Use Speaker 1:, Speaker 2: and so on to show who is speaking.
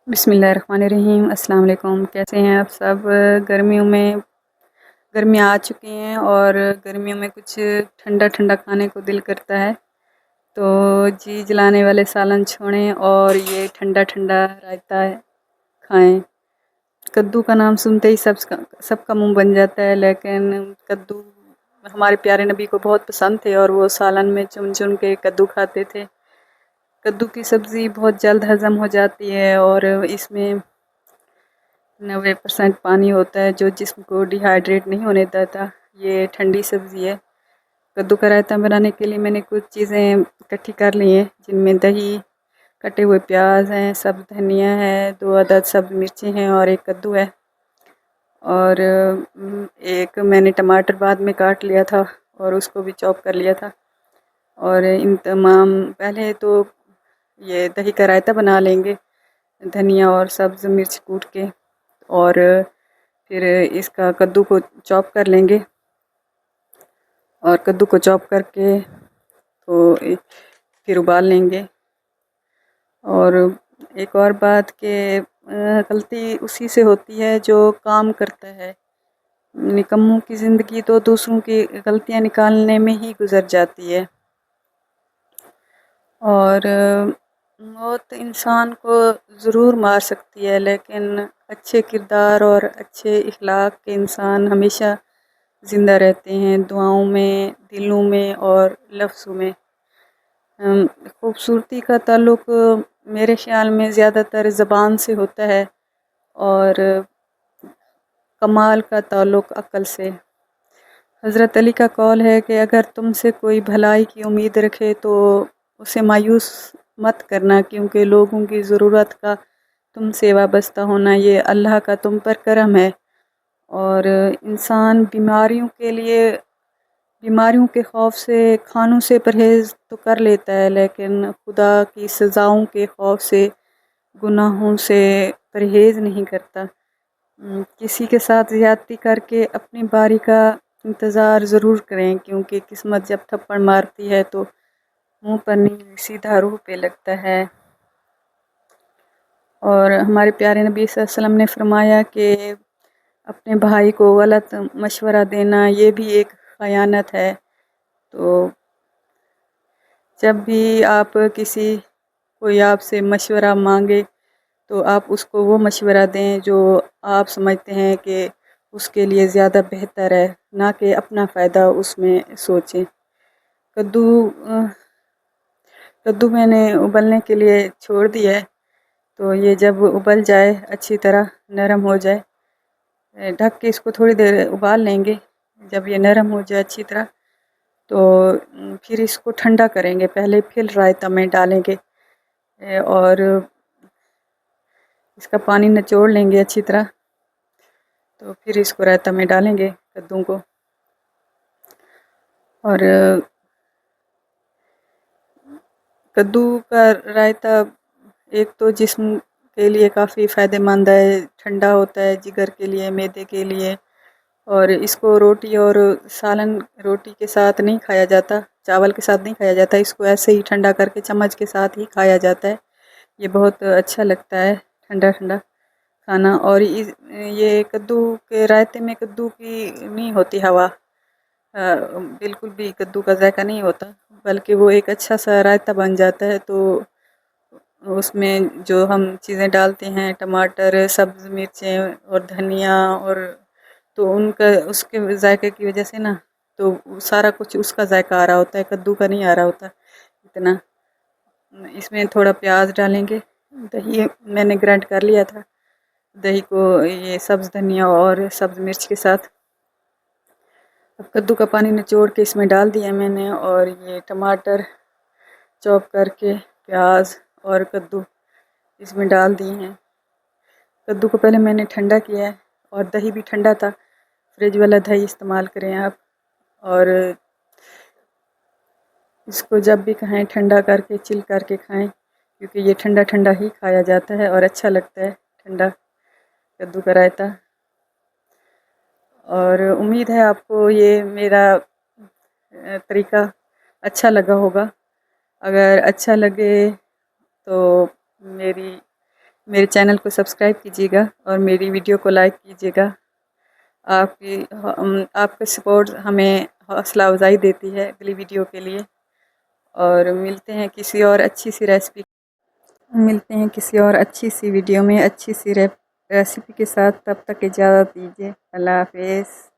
Speaker 1: بسم اللہ الرحمن الرحیم۔ السلام علیکم، کیسے ہیں آپ سب؟ گرمیاں آ چکی ہیں اور گرمیوں میں کچھ ٹھنڈا ٹھنڈا کھانے کو دل کرتا ہے، تو جی جلانے والے سالن چھوڑیں اور یہ ٹھنڈا ٹھنڈا رائتہ کھائیں۔ کدو کا نام سنتے ہی سب کا منہ بن جاتا ہے، لیکن کدو ہمارے پیارے نبی کو بہت پسند تھے اور وہ سالن میں چن چن کے کدو کھاتے تھے۔ کدو کی سبزی بہت جلد ہضم ہو جاتی ہے اور اس میں 90% پانی ہوتا ہے جو جسم کو ڈی ہائیڈریٹ نہیں ہونے دیتا۔ یہ ٹھنڈی سبزی ہے۔ کدو کا رائتہ بنانے کے لیے میں نے کچھ چیزیں اکٹھی کر لی ہیں، جن میں دہی، کٹے ہوئے پیاز ہیں، سبز دھنیا ہے، 2 عدد سبز مرچیں ہیں اور ایک کدو ہے، اور ایک میں نے ٹماٹر بعد میں کاٹ لیا تھا اور اس کو بھی چاپ کر لیا تھا۔ اور ان تمام پہلے تو یہ دہی کا رائتہ بنا لیں گے، دھنیا اور سبز مرچ کوٹ کے، اور پھر اس کا کدو کو چاپ کر لیں گے، اور کدو کو چاپ کر کے تو پھر ابال لیں گے۔ اور ایک اور بات کہ غلطی اسی سے ہوتی ہے جو کام کرتا ہے۔ نکموں کی زندگی تو دوسروں کی غلطیاں نکالنے میں ہی گزر جاتی ہے، اور موت انسان کو ضرور مار سکتی ہے، لیکن اچھے کردار اور اچھے اخلاق کے انسان ہمیشہ زندہ رہتے ہیں، دعاؤں میں، دلوں میں اور لفظوں میں۔ خوبصورتی کا تعلق میرے خیال میں زیادہ تر زبان سے ہوتا ہے، اور کمال کا تعلق عقل سے۔ حضرت علی کا قول ہے کہ اگر تم سے کوئی بھلائی کی امید رکھے تو اسے مایوس مت کرنا، کیونکہ لوگوں کی ضرورت کا تم سے وابستہ ہونا یہ اللہ کا تم پر کرم ہے۔ اور انسان بیماریوں کے خوف سے کھانوں سے پرہیز تو کر لیتا ہے، لیکن خدا کی سزاؤں کے خوف سے گناہوں سے پرہیز نہیں کرتا۔ کسی کے ساتھ زیادتی کر کے اپنی باری کا انتظار ضرور کریں، کیونکہ قسمت جب تھپڑ مارتی ہے تو منہ پر نہیں سیدھا روح پہ لگتا ہے۔ اور ہمارے پیارے نبی صلی اللہ علیہ وسلم نے فرمایا کہ اپنے بھائی کو غلط مشورہ دینا یہ بھی ایک خیانت ہے۔ تو جب بھی آپ کوئی آپ سے مشورہ مانگے تو آپ اس کو وہ مشورہ دیں جو آپ سمجھتے ہیں کہ اس کے لیے زیادہ بہتر ہے، نہ کہ اپنا فائدہ اس میں سوچیں۔ کدو میں نے ابلنے کے لیے چھوڑ دیا ہے، تو یہ جب ابل جائے، اچھی طرح نرم ہو جائے، ڈھک کے اس کو تھوڑی دیر ابال لیں گے۔ جب یہ نرم ہو جائے اچھی طرح تو پھر اس کو ٹھنڈا کریں گے، پہلے پھر رائتہ میں ڈالیں گے اور اس کا پانی نچوڑ لیں گے اچھی طرح، تو پھر اس کو رائتہ میں ڈالیں گے کدو کو۔ اور کدو کا رائتہ ایک تو جسم کے لیے کافی فائدہ مند ہے، ٹھنڈا ہوتا ہے، جگر کے لیے، معدے کے لیے، اور اس کو روٹی اور سالن روٹی کے ساتھ نہیں کھایا جاتا، چاول کے ساتھ نہیں کھایا جاتا، اس کو ایسے ہی ٹھنڈا کر کے چمچ کے ساتھ ہی کھایا جاتا ہے۔ یہ بہت اچھا لگتا ہے ٹھنڈا ٹھنڈا کھانا۔ اور یہ کدو کے رائتے میں کدو کی نہیں ہوتی ہوا، بالکل بھی کدو کا ذائقہ نہیں ہوتا، بلکہ وہ ایک اچھا سا رائتہ بن جاتا ہے۔ تو اس میں جو ہم چیزیں ڈالتے ہیں، ٹماٹر، سبز مرچیں اور دھنیا، اور تو اس کے ذائقے کی وجہ سے نا، تو سارا کچھ اس کا ذائقہ آ رہا ہوتا ہے، کدو کا نہیں آ رہا ہوتا اتنا۔ اس میں تھوڑا پیاز ڈالیں گے، دہی میں نے گرائنڈ کر لیا تھا، دہی کو یہ سبز دھنیا اور سبز مرچ کے ساتھ اب کدو کا پانی نچوڑ کے اس میں ڈال دیا میں نے، اور یہ ٹماٹر چاپ کر کے، پیاز اور کدو اس میں ڈال دیے ہیں۔ کدو کو پہلے میں نے ٹھنڈا کیا ہے، اور دہی بھی ٹھنڈا تھا، فریج والا دہی استعمال کریں آپ، اور اس کو جب بھی کھائیں ٹھنڈا کر کے، چل کر کے کھائیں، کیونکہ یہ ٹھنڈا ٹھنڈا ہی کھایا جاتا ہے اور اچھا لگتا ہے ٹھنڈا کدو کا رائتہ۔ اور امید ہے آپ کو یہ میرا طریقہ اچھا لگا ہوگا۔ اگر اچھا لگے تو میری میرے چینل کو سبسکرائب کیجیے گا اور میری ویڈیو کو لائک کیجیے گا۔ آپ کا سپورٹ ہمیں حوصلہ افزائی دیتی ہے اگلی ویڈیو کے لیے۔ اور ملتے ہیں کسی اور اچھی سی ویڈیو میں اچھی سی ریسیپی کے ساتھ۔ تب تک اجازت دیجیے، اللہ حافظ۔